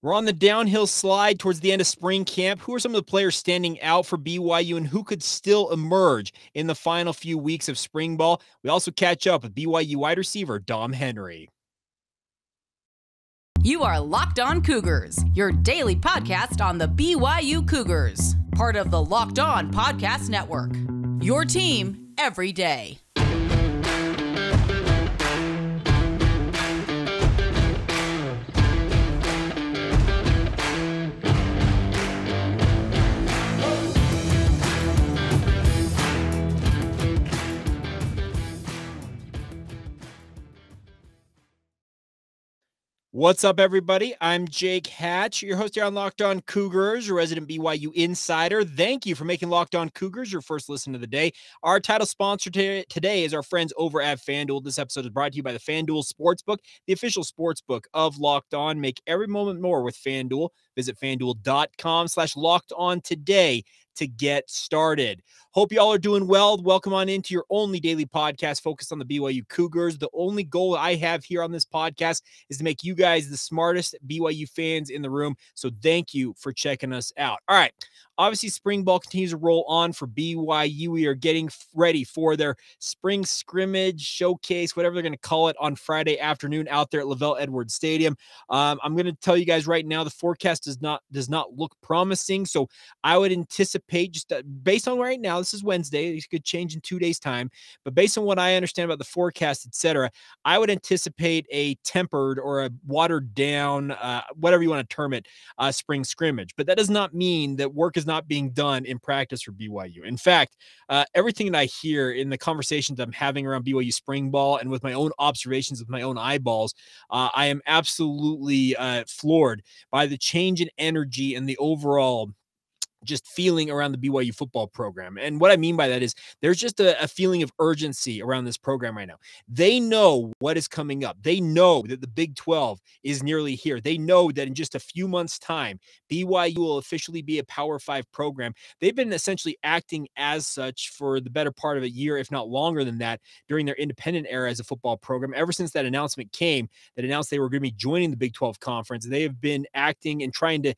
We're on the downhill slide towards the end of spring camp. Who are some of the players standing out for BYU and who could still emerge in the final few weeks of spring ball? We also catch up with BYU wide receiver Dom Henry. You are Locked On Cougars, your daily podcast on the BYU Cougars, part of the Locked On Podcast Network. Your team every day. What's up, everybody? I'm Jake Hatch, your host here on Locked On Cougars, your resident BYU insider. Thank you for making Locked On Cougars your first listen of the day. Our title sponsor today is our friends over at FanDuel. This episode is brought to you by the FanDuel Sportsbook, the official sportsbook of Locked On. Make every moment more with FanDuel. Visit FanDuel.com/LockedOn today to get started. Hope y'all are doing well. Welcome on into your only daily podcast focused on the BYU Cougars. The only goal I have here on this podcast is to make you guys the smartest BYU fans in the room. So thank you for checking us out. All right. Obviously, spring ball continues to roll on for BYU. We are getting ready for their spring scrimmage showcase, whatever they're going to call it, on Friday afternoon out there at Lavelle Edwards Stadium. I'm going to tell you guys right now, the forecast does not look promising. So I would anticipate, just based on right now, this is Wednesday. It could change in 2 days' time. But based on what I understand about the forecast, etc., I would anticipate a tempered or a watered down, whatever you want to term it, spring scrimmage. But that does not mean that work is not being done in practice for BYU. In fact, everything that I hear in the conversations I'm having around BYU spring ball and with my own observations with my own eyeballs, I am absolutely floored by the change in energy and the overall just feeling around the BYU football program. And what I mean by that is there's just a feeling of urgency around this program right now. They know what is coming up. They know that the Big 12 is nearly here. They know that in just a few months' time, BYU will officially be a Power 5 program. They've been essentially acting as such for the better part of a year, if not longer than that, during their independent era as a football program. Ever since that announcement came, that announced they were going to be joining the Big 12 conference, they have been acting and trying to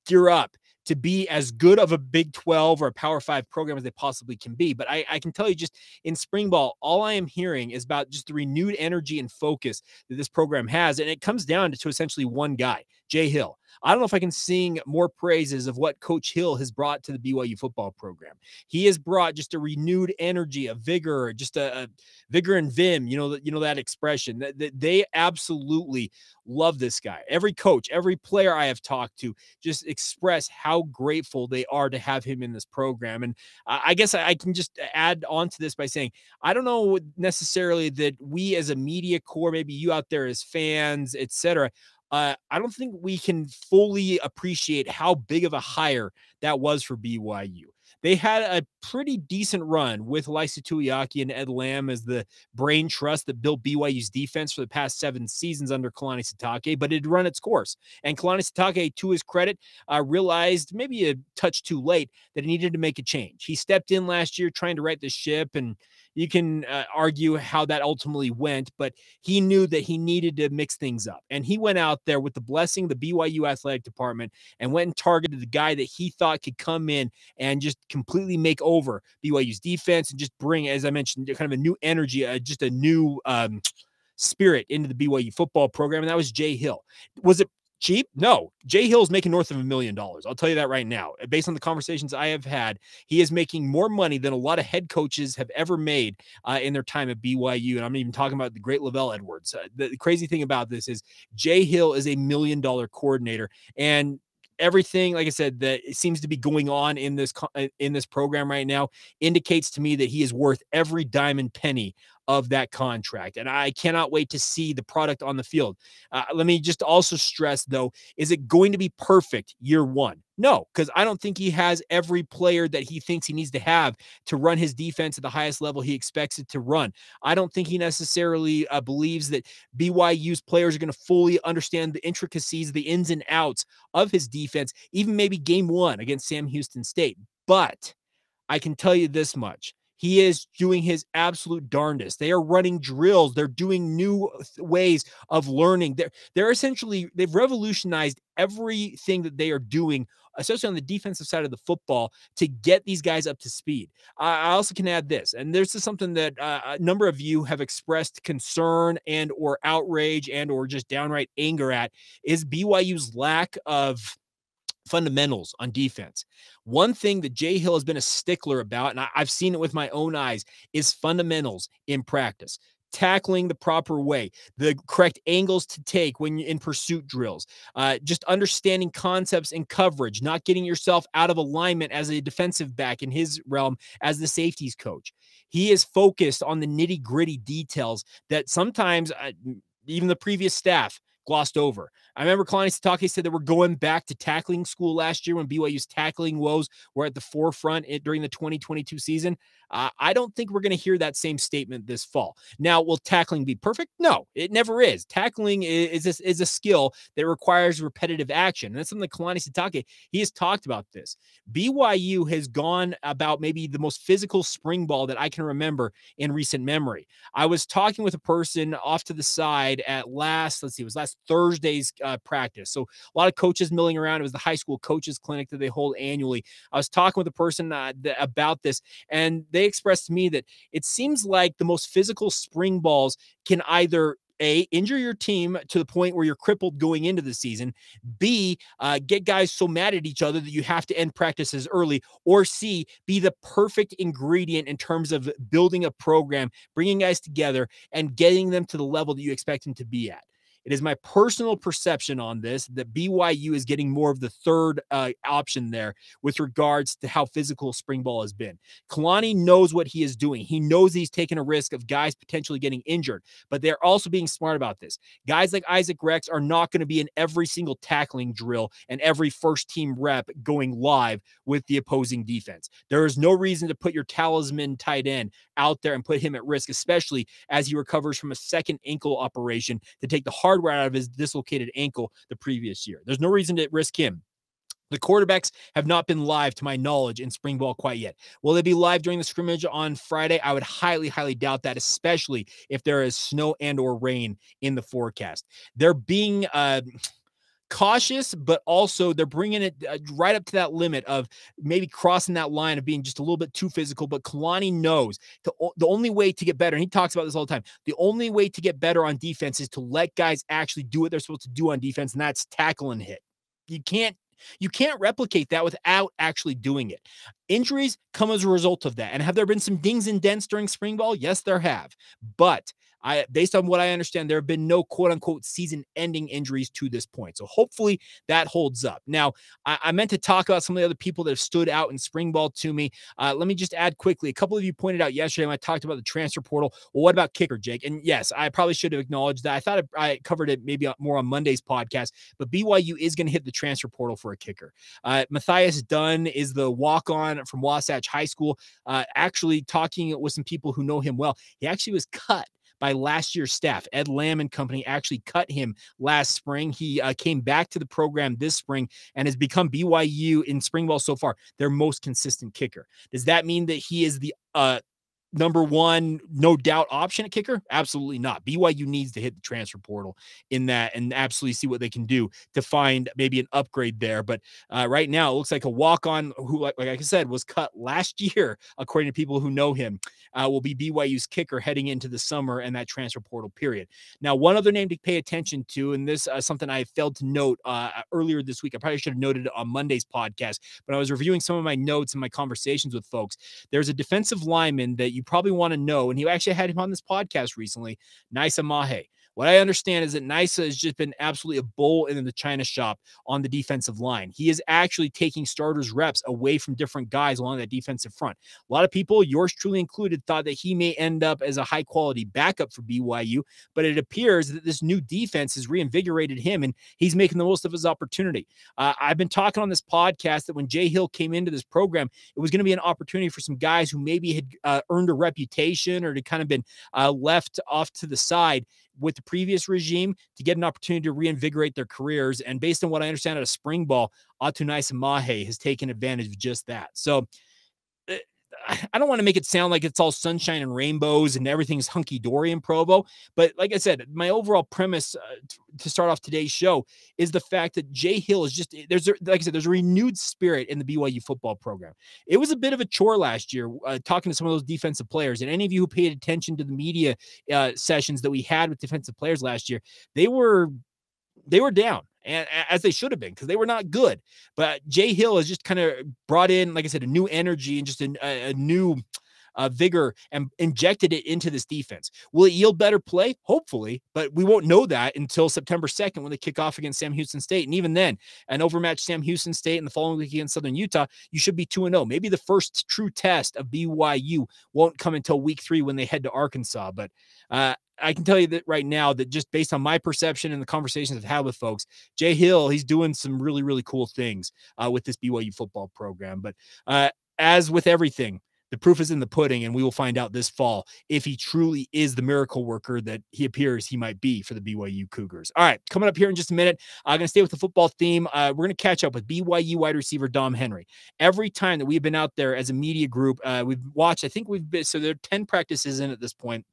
gear up to be as good of a Big 12 or a Power 5 program as they possibly can be. But I can tell you, just in spring ball, all I am hearing is about just the renewed energy and focus that this program has. And it comes down to essentially one guy, Jay Hill. I don't know if I can sing more praises of what Coach Hill has brought to the BYU football program. He has brought just a renewed energy, a vigor, just a vigor and vim, you know that expression. That they absolutely love this guy. Every coach, every player I have talked to just express how grateful they are to have him in this program. And I guess I can just add on to this by saying, I don't know necessarily that we as a media corps, maybe you out there as fans, etc., I don't think we can fully appreciate how big of a hire that was for BYU. They had a pretty decent run with Laisa Tuiaki and Ed Lamb as the brain trust that built BYU's defense for the past 7 seasons under Kalani Sitake, but it had run its course. And Kalani Sitake, to his credit, realized maybe a touch too late that he needed to make a change. He stepped in last year trying to right the ship, and you can argue how that ultimately went, but he knew that he needed to mix things up. And he went out there with the blessing of the BYU athletic department and went and targeted the guy that he thought could come in and just completely make over BYU's defense and just bring, as I mentioned, kind of a new energy, just a new spirit into the BYU football program. And that was Jay Hill. Was it cheap? No. Jay Hill's making north of $1 million. I'll tell you that right now. Based on the conversations I have had, he is making more money than a lot of head coaches have ever made in their time at BYU. And I'm even talking about the great Lavelle Edwards. The crazy thing about this is Jay Hill is $1 million coordinator, and everything, like I said, that it seems to be going on in this program right now indicates to me that he is worth every dime and penny of that contract. And I cannot wait to see the product on the field. Let me just also stress, though, is it going to be perfect year one? No, because I don't think he has every player that he thinks he needs to have to run his defense at the highest level he expects it to run. I don't think he necessarily believes that BYU's players are going to fully understand the intricacies, the ins and outs of his defense, even maybe game one against Sam Houston State. But I can tell you this much. He is doing his absolute darndest. They are running drills. They're doing new ways of learning. They're essentially, they've revolutionized everything that they are doing, especially on the defensive side of the football, to get these guys up to speed. I also can add this, and this is something that a number of you have expressed concern and or outrage and or just downright anger at, is BYU's lack of fundamentals on defense. One thing that Jay Hill has been a stickler about, and I've seen it with my own eyes, is fundamentals in practice. Tackling the proper way, the correct angles to take when you're in pursuit drills, just understanding concepts and coverage, not getting yourself out of alignment as a defensive back in his realm as the safeties coach. He is focused on the nitty-gritty details that sometimes even the previous staff glossed over. I remember Kalani Sitake said that we're going back to tackling school last year when BYU's tackling woes were at the forefront during the 2022 season. I don't think we're going to hear that same statement this fall. Now, will tackling be perfect? No, it never is. Tackling is a skill that requires repetitive action. And that's something that Kalani Sitake, he has talked about this. BYU has gone about maybe the most physical spring ball that I can remember in recent memory. I was talking with a person off to the side at last Thursday's practice. So a lot of coaches milling around. It was the high school coaches clinic that they hold annually. I was talking with a person about this, and they expressed to me that it seems like the most physical spring balls can either injure your team to the point where you're crippled going into the season, B, get guys so mad at each other that you have to end practices early, or C, be the perfect ingredient in terms of building a program, bringing guys together and getting them to the level that you expect them to be at. It is my personal perception on this that BYU is getting more of the third option there with regards to how physical spring ball has been. Kalani knows what he is doing. He knows he's taking a risk of guys potentially getting injured, but they're also being smart about this. Guys like Isaac Rex are not going to be in every single tackling drill and every first team rep going live with the opposing defense. There is no reason to put your talisman tight end out there and put him at risk, especially as he recovers from a second ankle operation to take the hardware out of his dislocated ankle the previous year. There's no reason to risk him. The quarterbacks have not been live, to my knowledge, in spring ball quite yet. Will they be live during the scrimmage on Friday? I would highly, highly doubt that, especially if there is snow and or rain in the forecast. They're being cautious, but also they're bringing it right up to that limit of maybe crossing that line of being just a little bit too physical. But Kalani knows the only way to get better, and he talks about this all the time, the only way to get better on defense is to let guys actually do what they're supposed to do on defense, and that's tackle and hit. You can't replicate that without actually doing it. Injuries come as a result of that. And have there been some dings and dents during spring ball? Yes, there have. But based on what I understand, there have been no quote-unquote season-ending injuries to this point. So hopefully that holds up. Now, I meant to talk about some of the other people that have stood out in spring ball to me. Let me just add quickly. A couple of you pointed out yesterday when I talked about the transfer portal. Well, what about kicker, Jake? And yes, I probably should have acknowledged that. I thought I covered it maybe more on Monday's podcast, but BYU is going to hit the transfer portal for a kicker. Matthias Dunn is the walk-on from Wasatch High School. Actually talking with some people who know him well, he actually was cut by last year's staff. Ed Lamb and company actually cut him last spring. He came back to the program this spring and has become BYU in spring ball so far their most consistent kicker. Does that mean that he is the number one, no doubt option at kicker? Absolutely not. BYU needs to hit the transfer portal in that and absolutely see what they can do to find maybe an upgrade there. But right now it looks like a walk-on who, like I said, was cut last year, according to people who know him, will be BYU's kicker heading into the summer and that transfer portal period. Now, one other name to pay attention to, and this is something I failed to note earlier this week. I probably should have noted it on Monday's podcast, but I was reviewing some of my notes and my conversations with folks. There's a defensive lineman that you probably want to know, and he actually had him on this podcast recently, Nisa Mahe. What I understand is that Nisa has just been absolutely a bull in the China shop on the defensive line. He is actually taking starters reps away from different guys along that defensive front. A lot of people, yours truly included, thought that he may end up as a high-quality backup for BYU, but it appears that this new defense has reinvigorated him, and he's making the most of his opportunity. I've been talking on this podcast that when Jay Hill came into this program, it was going to be an opportunity for some guys who maybe had earned a reputation or to kind of been left off to the side with the previous regime to get an opportunity to reinvigorate their careers. And based on what I understand out of spring ball, Atunai Samahe has taken advantage of just that. So I don't want to make it sound like it's all sunshine and rainbows and everything's hunky-dory in Provo, but like I said, my overall premise to start off today's show is the fact that Jay Hill is just, like I said, there's a renewed spirit in the BYU football program. It was a bit of a chore last year talking to some of those defensive players, and any of you who paid attention to the media sessions that we had with defensive players last year, they were down, and as they should have been, because they were not good. But Jay Hill has just kind of brought in, like I said, a new energy and just a new vigor and injected it into this defense. Will it yield better play? Hopefully, but we won't know that until September 2nd when they kick off against Sam Houston State. And even then, an overmatched Sam Houston State in the following week against Southern Utah, you should be 2-0. Maybe the first true test of BYU won't come until week 3 when they head to Arkansas. But I can tell you that right now, that just based on my perception and the conversations I've had with folks, Jay Hill, he's doing some really, really cool things with this BYU football program. But as with everything, the proof is in the pudding, and we will find out this fall if he truly is the miracle worker that he appears he might be for the BYU Cougars. All right, coming up here in just a minute, I'm going to stay with the football theme. We're going to catch up with BYU wide receiver Dom Henry. Every time that we've been out there as a media group, we've watched, I think we've been, so there are 10 practices in at this point.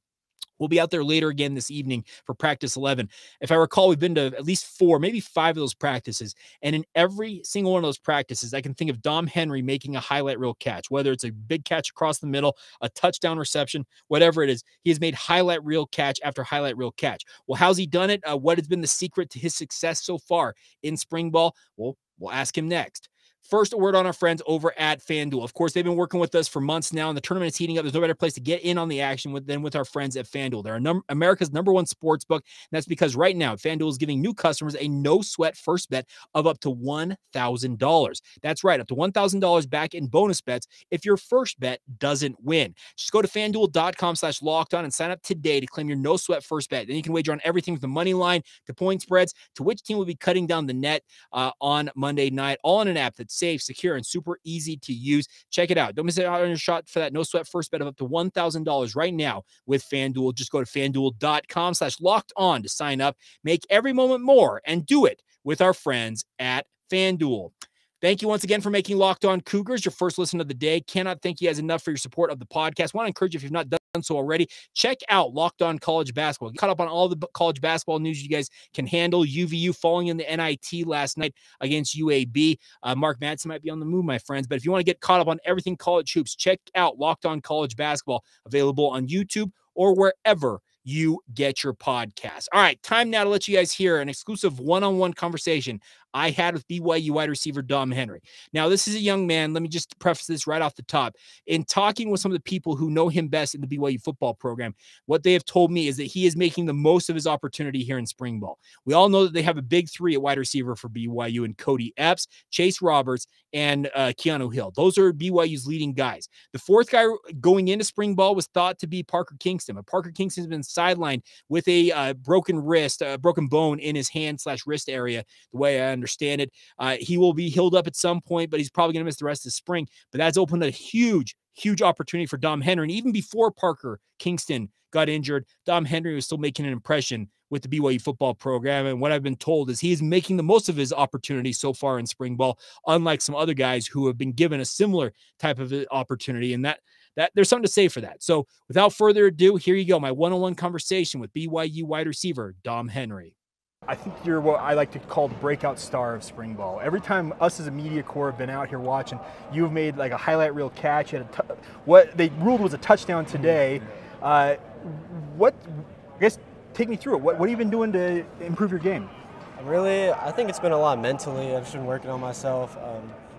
We'll be out there later again this evening for practice 11. If I recall, we've been to at least 4, maybe 5 of those practices. And in every single one of those practices, I can think of Dom Henry making a highlight reel catch, whether it's a big catch across the middle, a touchdown reception, whatever it is. He has made highlight reel catch after highlight reel catch. Well, how's he done it? What has been the secret to his success so far in spring ball? Well, we'll ask him next. First, a word on our friends over at FanDuel. Of course, they've been working with us for months now, and the tournament is heating up. There's no better place to get in on the action than with our friends at FanDuel. They're America's #1 sports book, and that's because right now, FanDuel is giving new customers a no-sweat first bet of up to $1,000. That's right, up to $1,000 back in bonus bets if your first bet doesn't win. Just go to FanDuel.com/lockedon and sign up today to claim your no-sweat first bet. Then you can wager on everything from the money line to point spreads to which team will be cutting down the net on Monday night, all in an app that's safe, secure, and super easy to use. Check it out. Don't miss out on your shot for that no sweat first bet of up to $1,000 right now with FanDuel. Just go to FanDuel.com/lockedon to sign up. Make every moment more and do it with our friends at FanDuel. Thank you once again for making Locked On Cougars your first listen of the day. Cannot thank you guys enough for your support of the podcast. Want to encourage you, if you've not done so already, check out Locked On College Basketball. Get caught up on all the college basketball news you guys can handle. UVU falling in the NIT last night against UAB. Mark Madsen might be on the move, my friends. But if you want to get caught up on everything college hoops, check out Locked On College Basketball, available on YouTube or wherever you get your podcast. All right, time now to let you guys hear an exclusive one-on-one conversation I had with BYU wide receiver Dom Henry. Now, this is a young man. Let me just preface this right off the top. In talking with some of the people who know him best in the BYU football program, what they have told me is that he is making the most of his opportunity here in spring ball. We all know that they have a big 3 at wide receiver for BYU in Cody Epps, Chase Roberts, and Keanu Hill. Those are BYU's leading guys. The 4th guy going into spring ball was thought to be Parker Kingston, but Parker Kingston has been sidelined with a broken wrist, broken bone in his hand/wrist area, the way I understand it. He will be healed up at some point, but he's probably going to miss the rest of the spring. But that's opened a huge opportunity for Dom Henry. And even before Parker Kingston got injured, Dom Henry was still making an impression with the BYU football program. And what I've been told is he is making the most of his opportunity so far in spring ball, unlike some other guys who have been given a similar type of opportunity. And that there's something to say for that. So without further ado, here you go, my one-on-one conversation with BYU wide receiver Dom Henry. I think you're what I like to call the breakout star of spring ball. Every time us as a media corps have been out here watching, you've made like a highlight reel catch. What they ruled was a touchdown today. I guess take me through it. What have you been doing to improve your game? Really, I think it's been a lot mentally. I've just been working on myself,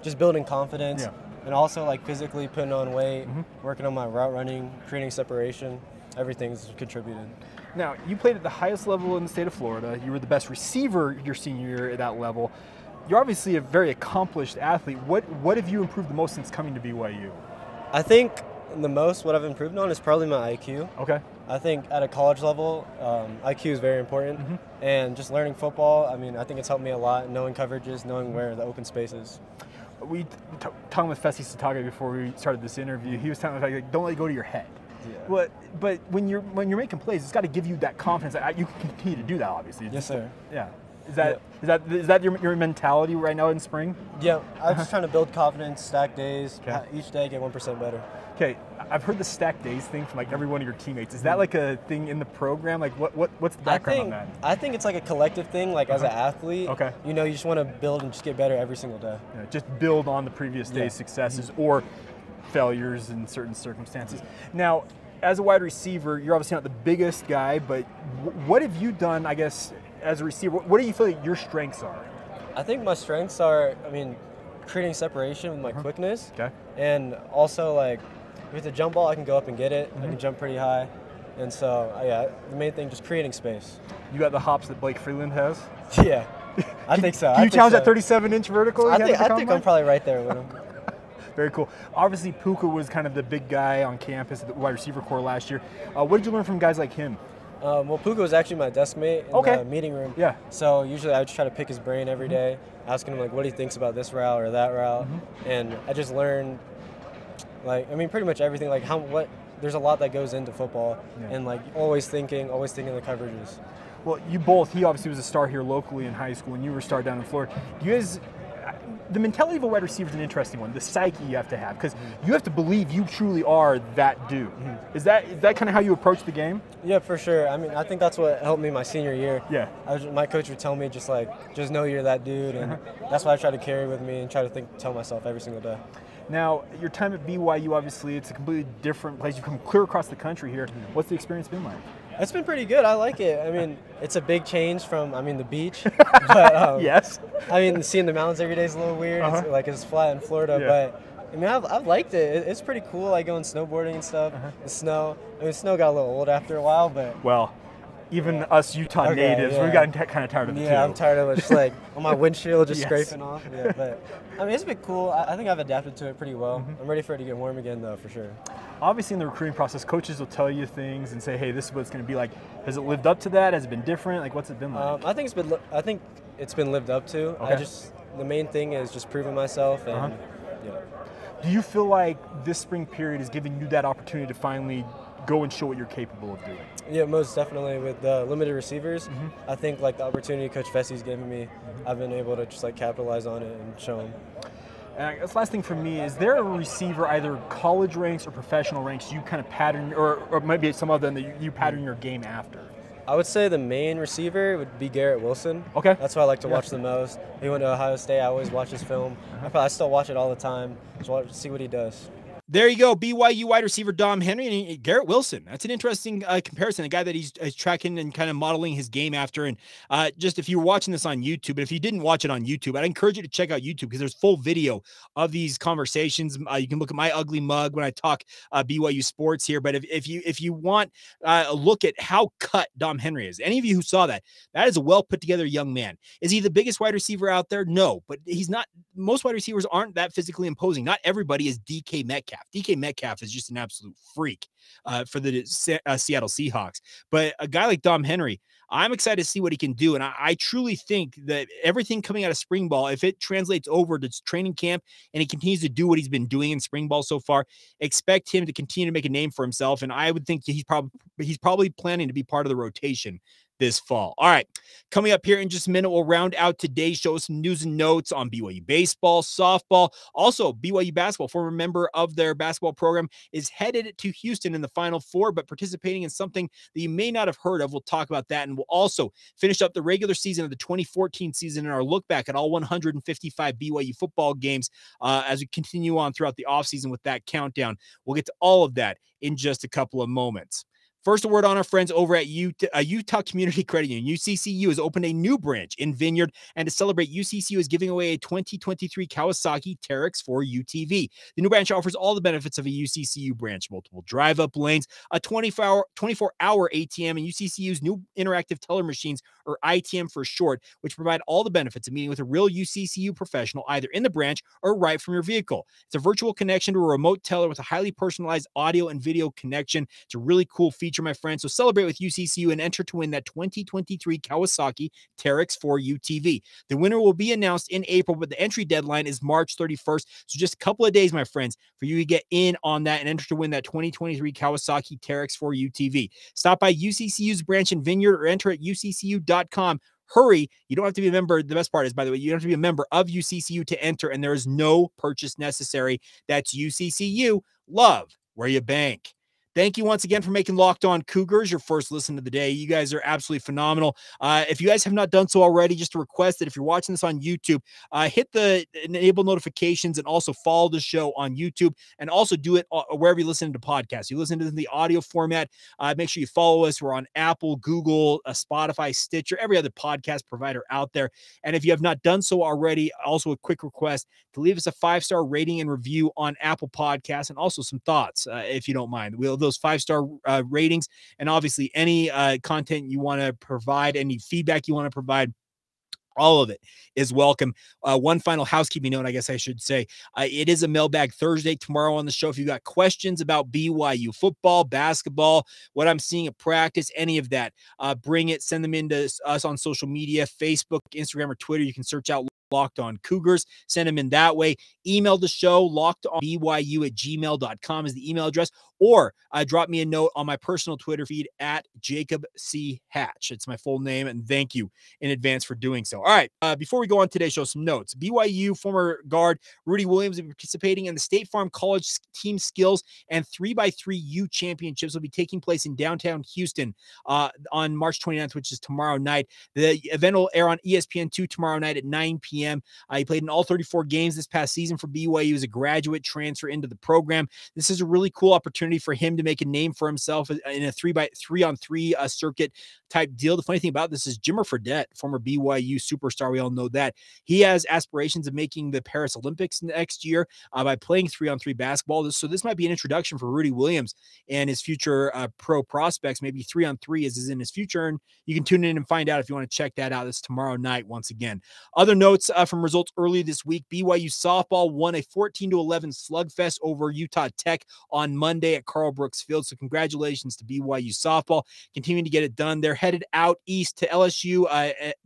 just building confidence, and also like physically putting on weight, working on my route running, creating separation. Everything's contributed. Now, you played at the highest level in the state of Florida. You were the best receiver your senior year at that level. You're obviously a very accomplished athlete. What have you improved the most since coming to BYU? I think what I've improved on is probably my IQ. Okay. I think at a college level, IQ is very important. And just learning football, I think it's helped me a lot, knowing coverages, knowing where the open space is. We talking with Fesi Sataga before we started this interview. He was telling me, like, don't let it go to your head. Yeah. But when you're making plays, it's got to give you that confidence that you can continue to do that, obviously. Yes, sir. Yeah. Is that your mentality right now in spring? Yeah, I'm just trying to build confidence, stack days. Okay. Each day get 1% better. Okay, I've heard the stack days thing from like every one of your teammates. Is that like a thing in the program? Like what's the background on that? I think it's like a collective thing. Like as an athlete, you know, you just want to build and just get better every single day. Yeah, just build on the previous day's successes or failures in certain circumstances. Now, as a wide receiver, you're obviously not the biggest guy, but what have you done, I guess, as a receiver? What do you feel like your strengths are? I think my strengths are, creating separation with my quickness. Okay. And also, like, if it's a jump ball, I can go up and get it. I can jump pretty high. And so, the main thing, just creating space. You got the hops that Blake Freeland has? Yeah, I think so. Can you challenge that 37-inch vertical? I think I'm probably right there with him. Very cool. Obviously, Puka was kind of the big guy on campus at the wide receiver corps last year. What did you learn from guys like him? Well, Puka was actually my desk mate in the meeting room. Yeah. So usually I would try to pick his brain every day, asking him like what he thinks about this route or that route, and I just learned, pretty much everything. Like there's a lot that goes into football, and like always thinking the coverages. Well, he obviously was a star here locally in high school, and you were a star down in Florida. The mentality of a wide receiver is an interesting one. The psyche you have to have, because you have to believe you truly are that dude. Is that kind of how you approach the game? Yeah, for sure. I think that's what helped me my senior year. Yeah. My coach would tell me just know you're that dude, and that's what I try to carry with me and try to tell myself every single day. Now, your time at BYU, obviously, it's a completely different place. You come clear across the country here. What's the experience been like? It's been pretty good. I like it. It's a big change from, the beach. But, yes. Seeing the mountains every day is a little weird. It's flat in Florida. But, I've liked it. It's pretty cool, like going snowboarding and stuff. The snow. The snow got a little old after a while, but. Well, even us Utah natives, we've gotten kind of tired of it too. Yeah, I'm tired of it. Just like on my windshield, just scraping off. Yeah, but it's been cool. I think I've adapted to it pretty well. I'm ready for it to get warm again, though, for sure. Obviously, in the recruiting process, coaches will tell you things and say, "Hey, this is what it's going to be like." Has it lived up to that? Has it been different? Like, what's it been like? I think it's been lived up to. Okay. The main thing is just proving myself and Do you feel like this spring period is giving you that opportunity to finally go and show what you're capable of doing? Yeah, most definitely. With the limited receivers, I think like the opportunity Coach Vesey's given me, I've been able to just like capitalize on it and show him. And this last thing for me, is there a receiver, either college ranks or professional ranks, you kind of pattern, or maybe some of them that you pattern your game after? I would say the main receiver would be Garrett Wilson. Okay. That's who I like to watch the most. He went to Ohio State. I always watch his film. I still watch it all the time. Just see what he does. There you go, BYU wide receiver Dom Henry and Garrett Wilson. That's an interesting comparison, a guy that he's tracking and kind of modeling his game after. And just if you were watching this on YouTube, but if you didn't watch it on YouTube, I'd encourage you to check out YouTube because there's full video of these conversations. You can look at my ugly mug when I talk BYU sports here. But if you want a look at how cut Dom Henry is, any of you who saw that is a well put together young man. Is he the biggest wide receiver out there? No, but he's not. Most wide receivers aren't that physically imposing. Not everybody is DK Metcalf. DK Metcalf is just an absolute freak for the Seattle Seahawks. But a guy like Dom Henry, I'm excited to see what he can do. And I truly think that everything coming out of spring ball, if it translates over to training camp and he continues to do what he's been doing in spring ball so far, expect him to continue to make a name for himself. And I would think he's probably planning to be part of the rotation this fall. All right, coming up here in just a minute, we'll round out today's show with some news and notes on BYU baseball, softball, also BYU basketball. Former member of their basketball program is headed to Houston in the Final Four, but participating in something that you may not have heard of. We'll talk about that, and we'll also finish up the regular season of the 2014 season and our look back at all 155 BYU football games as we continue on throughout the offseason with that countdown. We'll get to all of that in just a couple of moments. First, a word on our friends over at Utah Community Credit Union. UCCU has opened a new branch in Vineyard, and to celebrate, UCCU is giving away a 2023 Kawasaki Teryx for UTV. The new branch offers all the benefits of a UCCU branch: multiple drive-up lanes, a 24-hour ATM, and UCCU's new interactive teller machines, or ITM for short, which provide all the benefits of meeting with a real UCCU professional either in the branch or right from your vehicle. It's a virtual connection to a remote teller with a highly personalized audio and video connection. It's a really cool feature, my friends. So celebrate with UCCU and enter to win that 2023 Kawasaki Teryx 4 UTV. The winner will be announced in April, but the entry deadline is March 31st. So just a couple of days, my friends, for you to get in on that and enter to win that 2023 Kawasaki Teryx 4 UTV. Stop by UCCU's branch in Vineyard or enter at uccu.com. Hurry. You don't have to be a member. The best part is, by the way, you don't have to be a member of UCCU to enter, and there is no purchase necessary. That's UCCU. Love where you bank. Thank you once again for making Locked On Cougars your first listen of the day. You guys are absolutely phenomenal. If you guys have not done so already, just a request that if you're watching this on YouTube, hit the enable notifications and also follow the show on YouTube, and also do it wherever you listen to podcasts. You listen to the audio format. Make sure you follow us. We're on Apple, Google, Spotify, Stitcher, every other podcast provider out there. And if you have not done so already, also a quick request to leave us a 5-star rating and review on Apple Podcasts, and also some thoughts, if you don't mind. We'll those 5-star ratings, and obviously any content you want to provide, any feedback you want to provide, all of it is welcome. One final housekeeping note, I guess I should say, it is a Mailbag Thursday tomorrow on the show. If you've got questions about BYU football, basketball, what I'm seeing at practice, any of that, bring it, send them into us on social media, Facebook, Instagram, or Twitter. You can search out Locked On Cougars, send them in that way. Email the show, lockedonbyu@gmail.com is the email address, or drop me a note on my personal Twitter feed at Jacob C. Hatch. It's my full name, and thank you in advance for doing so. All right, before we go on today's show, some notes. BYU former guard Rudi Williams will be participating in the State Farm College Team Skills and 3x3 U Championships will be taking place in downtown Houston on March 29th, which is tomorrow night. The event will air on ESPN2 tomorrow night at 9 p.m. He played in all 34 games this past season for BYU as a graduate transfer into the program. This is a really cool opportunity for him to make a name for himself in a 3x3 circuit type deal. The funny thing about this is Jimmer Fredette, former BYU superstar, we all know that, he has aspirations of making the Paris Olympics next year by playing 3-on-3 basketball. So this might be an introduction for Rudi Williams and his future pro prospects. Maybe 3-on-3 is in his future, and you can tune in and find out if you want to check that out. This tomorrow night once again. Other notes from results early this week: BYU softball won a 14-11 slugfest over Utah Tech on Monday at Carl Brooks Field. So congratulations to BYU softball, continuing to get it done. They're headed out east to LSU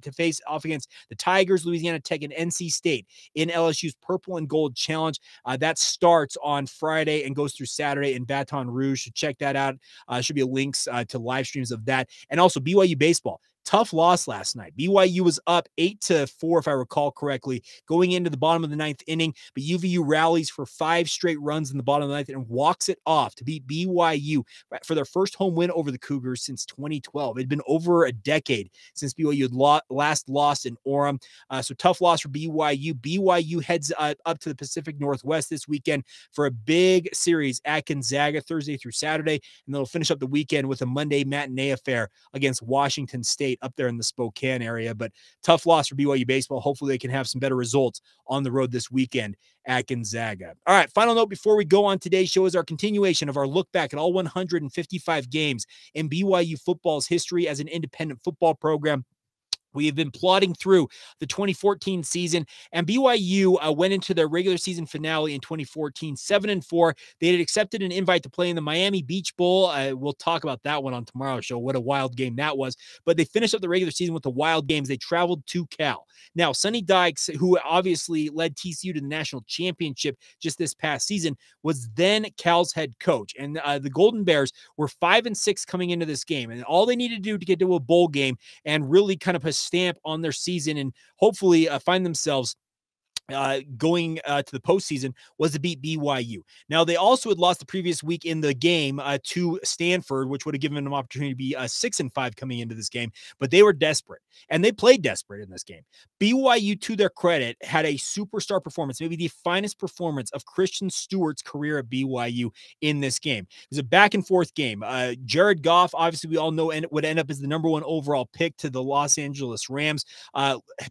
to face off against the Tigers, Louisiana Tech, and NC State in LSU's Purple and Gold Challenge. That starts on Friday and goes through Saturday in Baton Rouge. So check that out. Should be links to live streams of that. And also BYU baseball. Tough loss last night. BYU was up 8-4, if I recall correctly, going into the bottom of the 9th inning, but UVU rallies for 5 straight runs in the bottom of the 9th and walks it off to beat BYU for their first home win over the Cougars since 2012. It had been over a decade since BYU had last lost in Orem. So tough loss for BYU. BYU heads up to the Pacific Northwest this weekend for a big series at Gonzaga Thursday through Saturday, and they'll finish up the weekend with a Monday matinee affair against Washington State up there in the Spokane area. But tough loss for BYU baseball. Hopefully they can have some better results on the road this weekend at Gonzaga. All right, final note before we go on today's show is our continuation of our look back at all 155 games in BYU football's history as an independent football program. We have been plodding through the 2014 season, and BYU went into their regular season finale in 2014, 7-4. They had accepted an invite to play in the Miami Beach Bowl. We'll talk about that one on tomorrow's show. What a wild game that was. But they finished up the regular season with the wild games. They traveled to Cal. Now, Sonny Dykes, who obviously led TCU to the national championship just this past season, was then Cal's head coach. And the Golden Bears were 5-6 coming into this game. And all they needed to do to get to a bowl game and really kind of stamp on their season and hopefully find themselves going to the postseason was to beat BYU. Now, they also had lost the previous week in the game to Stanford, which would have given them an opportunity to be 6-5 coming into this game, but they were desperate, and they played desperate in this game. BYU, to their credit, had a superstar performance, maybe the finest performance of Christian Stewart's career at BYU in this game. It was a back-and-forth game. Jared Goff, obviously we all know, would end up as the #1 overall pick to the Los Angeles Rams,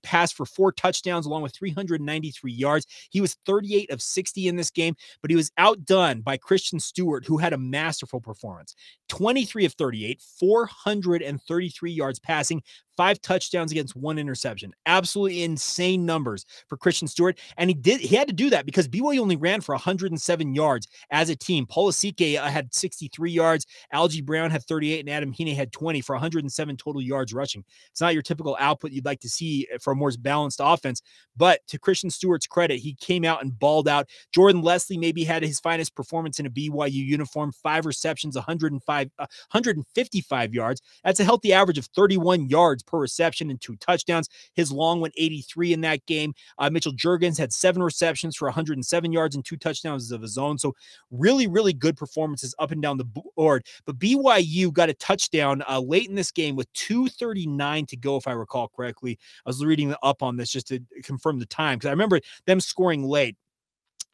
passed for 4 touchdowns along with 393 yards. He was 38 of 60 in this game, but he was outdone by Christian Stewart, who had a masterful performance. 23 of 38, 433 yards passing, 5 touchdowns against 1 interception. Absolutely insane numbers for Christian Stewart. And he had to do that because BYU only ran for 107 yards as a team. Paul Asike had 63 yards. Algie Brown had 38 and Adam Hine had 20 for 107 total yards rushing. It's not your typical output you'd like to see for a more balanced offense, but to Christian Stewart's credit, he came out and balled out. Jordan Leslie maybe had his finest performance in a BYU uniform, 5 receptions, 105 155 yards. That's a healthy average of 31 yards per reception and 2 touchdowns. His long went 83 in that game. Mitchell Juergens had 7 receptions for 107 yards and 2 touchdowns of his own. So really, really good performances up and down the board. But BYU got a touchdown late in this game with 2:39 to go, if I recall correctly. I was reading up on this just to confirm the time, because I remember them scoring late.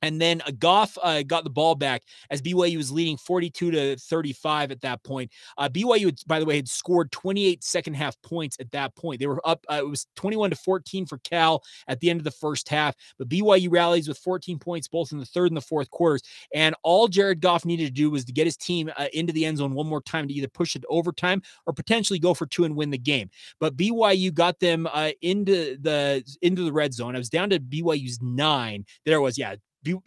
And then Goff got the ball back as BYU was leading 42-35 at that point. BYU, by the way, had scored 28 second half points at that point. They were up. It was 21-14 for Cal at the end of the first half. But BYU rallies with 14 points both in the third and the fourth quarters. And all Jared Goff needed to do was to get his team into the end zone one more time to either push it to overtime or potentially go for 2 and win the game. But BYU got them into the red zone. I was down to BYU's 9. There it was, yeah.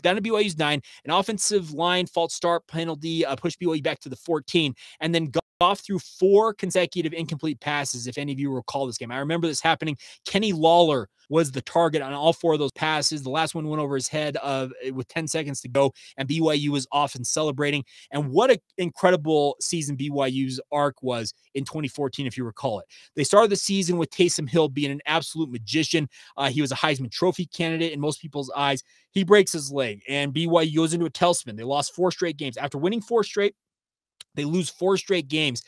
Down to BYU's 9, an offensive line false start penalty pushed BYU back to the 14, and then Goff threw 4 consecutive incomplete passes, if any of you recall this game. I remember this happening. Kenny Lawler was the target on all 4 of those passes. The last one went over his head with 10 seconds to go, and BYU was off and celebrating. And what an incredible season BYU's arc was in 2014, if you recall it. They started the season with Taysom Hill being an absolute magician. He was a Heisman Trophy candidate in most people's eyes. He breaks his leg, and BYU goes into a tailspin. They lost 4 straight games. After winning 4 straight, they lose 4 straight games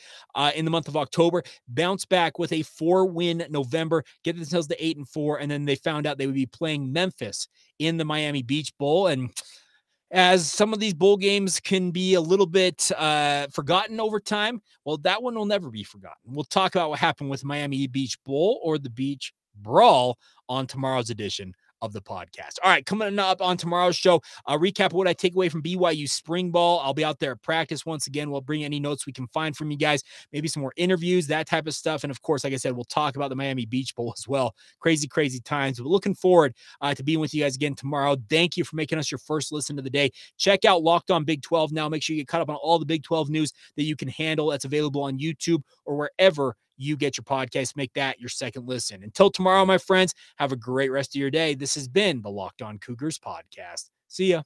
in the month of October, bounce back with a 4-win November, get themselves to 8-4, and then they found out they would be playing Memphis in the Miami Beach Bowl. And as some of these bowl games can be a little bit forgotten over time, well, that one will never be forgotten. We'll talk about what happened with Miami Beach Bowl or the Beach Brawl on tomorrow's edition of the podcast. All right, coming up on tomorrow's show, a recap of what I take away from BYU spring ball. I'll be out there at practice once again. We'll bring any notes we can find from you guys, maybe some more interviews, that type of stuff. And of course, like I said, we'll talk about the Miami Beach Bowl as well. Crazy, crazy times. But looking forward to being with you guys again tomorrow. Thank you for making us your first listen of the day. Check out Locked On Big 12 now. Make sure you get caught up on all the Big 12 news that you can handle. That's available on YouTube or wherever you get your podcast. Make that your second listen. Until tomorrow, my friends, have a great rest of your day. This has been the Locked On Cougars podcast. See ya.